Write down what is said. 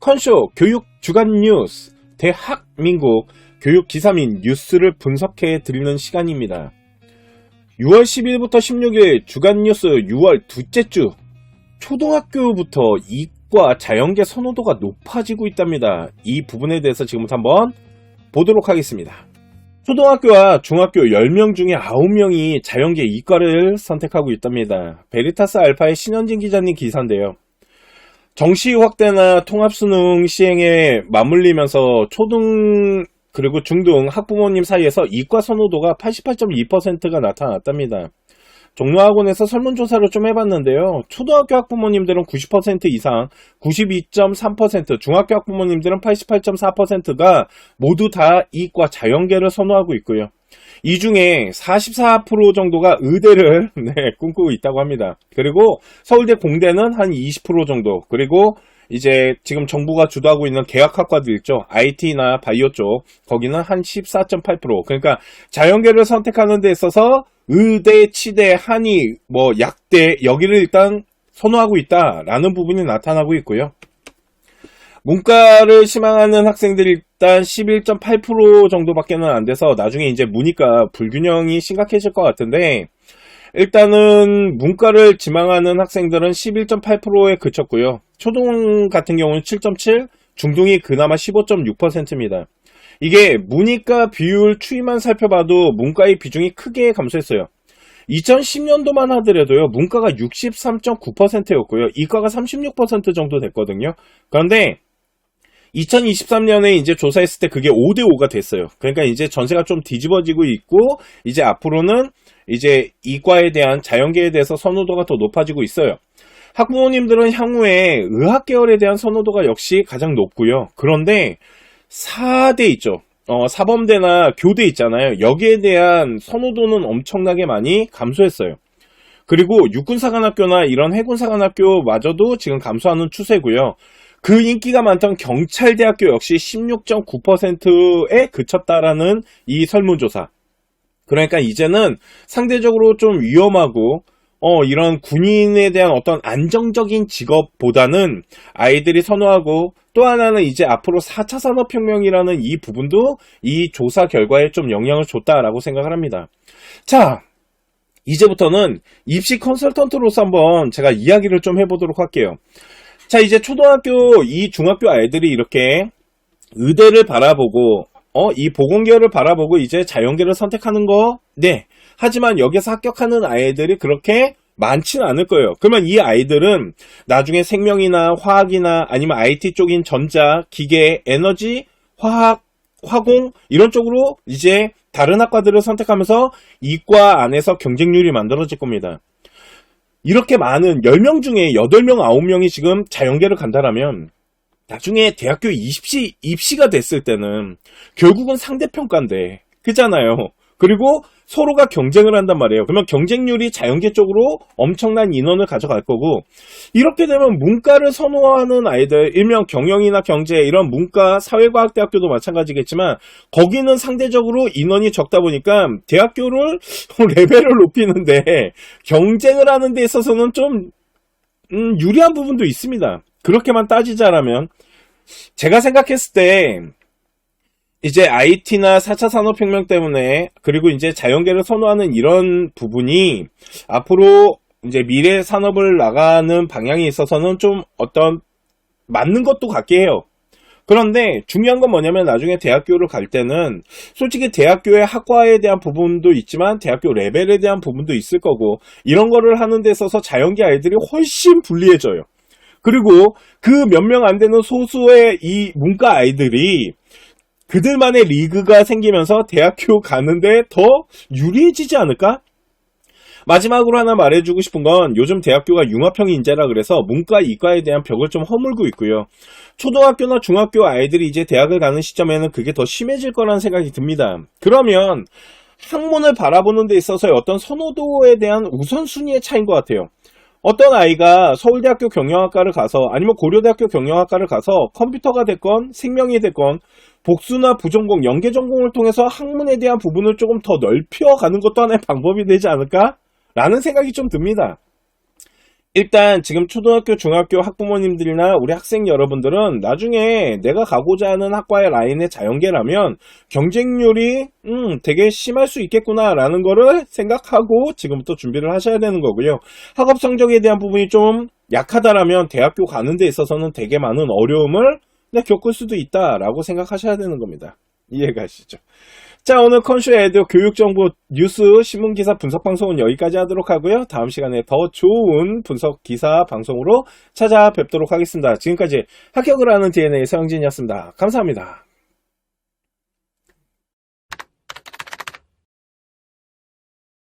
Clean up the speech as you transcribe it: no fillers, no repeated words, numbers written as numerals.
컨쇼 교육 주간 뉴스 대학민국 교육 기사민 뉴스를 분석해 드리는 시간입니다. 6월 10일부터 16일 주간 뉴스 6월 둘째 주 초등학교부터 이과 자연계 선호도가 높아지고 있답니다. 이 부분에 대해서 지금부터 한번 보도록 하겠습니다. 초등학교와 중학교 10명 중에 9명이 자연계 이과를 선택하고 있답니다. 베리타스 알파의 신현진 기자님 기사인데요. 정시 확대나 통합수능 시행에 맞물리면서 초등 그리고 중등 학부모님 사이에서 이과 선호도가 88.2%가 나타났답니다. 종로학원에서 설문조사를 좀 해봤는데요. 초등학교 학부모님들은 90% 이상, 92.3%, 중학교 학부모님들은 88.4%가 모두 다 이과 자연계를 선호하고 있고요. 이 중에 44% 정도가 의대를 꿈꾸고 있다고 합니다. 그리고 서울대 공대는 한 20% 정도, 그리고 이제 지금 정부가 주도하고 있는 계약학과들 있죠. IT나 바이오 쪽, 거기는 한 14.8%. 그러니까 자연계를 선택하는 데 있어서 의대, 치대, 한의, 약대, 여기를 일단 선호하고 있다라는 부분이 나타나고 있고요. 문과를 희망하는 학생들이 일단 11.8% 정도밖에는 안 돼서 나중에 이제 문이과 불균형이 심각해질 것 같은데, 일단은 문과를 지망하는 학생들은 11.8%에 그쳤고요. 초등 같은 경우는 7.7, 중등이 그나마 15.6%입니다. 이게 문이과 비율 추이만 살펴봐도 문과의 비중이 크게 감소했어요. 2010년도만 하더라도요, 문과가 63.9%였고요. 이과가 36% 정도 됐거든요. 그런데 2023년에 이제 조사했을 때 그게 5대5가 됐어요. 그러니까 이제 전세가 좀 뒤집어지고 있고, 이제 앞으로는 이제 이과에 대한 자연계에 대해서 선호도가 더 높아지고 있어요. 학부모님들은 향후에 의학 계열에 대한 선호도가 역시 가장 높고요. 그런데 4대 있죠. 사범대나 교대 있잖아요. 여기에 대한 선호도는 엄청나게 많이 감소했어요. 그리고 육군사관학교나 이런 해군사관학교마저도 지금 감소하는 추세고요. 그 인기가 많던 경찰대학교 역시 16.9%에 그쳤다라는 이 설문조사. 그러니까 이제는 상대적으로 좀 위험하고 이런 군인에 대한 어떤 안정적인 직업보다는 아이들이 선호하고, 또 하나는 이제 앞으로 4차 산업혁명이라는 이 부분도 이 조사 결과에 좀 영향을 줬다라고 생각을 합니다. 자, 이제부터는 입시 컨설턴트로서 한번 제가 이야기를 좀 해보도록 할게요. 자, 이제 초등학교, 이 중학교 아이들이 이렇게 의대를 바라보고 이 보건계열을 바라보고 이제 자연계를 선택하는 거, 네. 하지만 여기서 합격하는 아이들이 그렇게 많지는 않을 거예요. 그러면 이 아이들은 나중에 생명이나 화학이나 아니면 IT 쪽인 전자, 기계, 에너지, 화학, 화공 이런 쪽으로 이제 다른 학과들을 선택하면서 이과 안에서 경쟁률이 만들어질 겁니다. 이렇게 많은 10명 중에 8명, 9명이 지금 자연계를 간다라면 나중에 대학교 입시가 됐을 때는 결국은 상대평가인데, 그잖아요. 그리고 서로가 경쟁을 한단 말이에요. 그러면 경쟁률이 자연계 쪽으로 엄청난 인원을 가져갈 거고, 이렇게 되면 문과를 선호하는 아이들, 일명 경영이나 경제 이런 문과 사회과학대학교도 마찬가지겠지만 거기는 상대적으로 인원이 적다 보니까 대학교를 레벨을 높이는데 경쟁을 하는 데 있어서는 좀 유리한 부분도 있습니다. 그렇게만 따지자라면 제가 생각했을 때 이제 IT나 4차 산업혁명 때문에, 그리고 이제 자연계를 선호하는 이런 부분이 앞으로 이제 미래 산업을 나가는 방향에 있어서는 좀 어떤 맞는 것도 같게 해요. 그런데 중요한 건 뭐냐면 나중에 대학교를 갈 때는 솔직히 대학교의 학과에 대한 부분도 있지만 대학교 레벨에 대한 부분도 있을 거고, 이런 거를 하는 데 있어서 자연계 아이들이 훨씬 불리해져요. 그리고 그 몇 명 안 되는 소수의 이 문과 아이들이 그들만의 리그가 생기면서 대학교 가는데 더 유리해지지 않을까? 마지막으로 하나 말해주고 싶은 건 요즘 대학교가 융합형 인재라 그래서 문과, 이과에 대한 벽을 좀 허물고 있고요. 초등학교나 중학교 아이들이 이제 대학을 가는 시점에는 그게 더 심해질 거라는 생각이 듭니다. 그러면 학문을 바라보는 데 있어서의 어떤 선호도에 대한 우선순위의 차이인 것 같아요. 어떤 아이가 서울대학교 경영학과를 가서 아니면 고려대학교 경영학과를 가서 컴퓨터가 됐건 생명이 됐건 복수나 부전공, 연계전공을 통해서 학문에 대한 부분을 조금 더 넓혀가는 것도 하나의 방법이 되지 않을까? 라는 생각이 좀 듭니다. 일단 지금 초등학교, 중학교 학부모님들이나 우리 학생 여러분들은 나중에 내가 가고자 하는 학과의 라인의 자연계라면 경쟁률이 되게 심할 수 있겠구나라는 거를 생각하고 지금부터 준비를 하셔야 되는 거고요. 학업 성적에 대한 부분이 좀 약하다라면 대학교 가는 데 있어서는 되게 많은 어려움을 겪을 수도 있다라고 생각하셔야 되는 겁니다. 이해가시죠? 자, 오늘 컨슈 에듀 교육정보 뉴스 신문기사 분석 방송은 여기까지 하도록 하고요. 다음 시간에 더 좋은 분석 기사 방송으로 찾아뵙도록 하겠습니다. 지금까지 합격을 하는 DNA 서영진이었습니다. 감사합니다.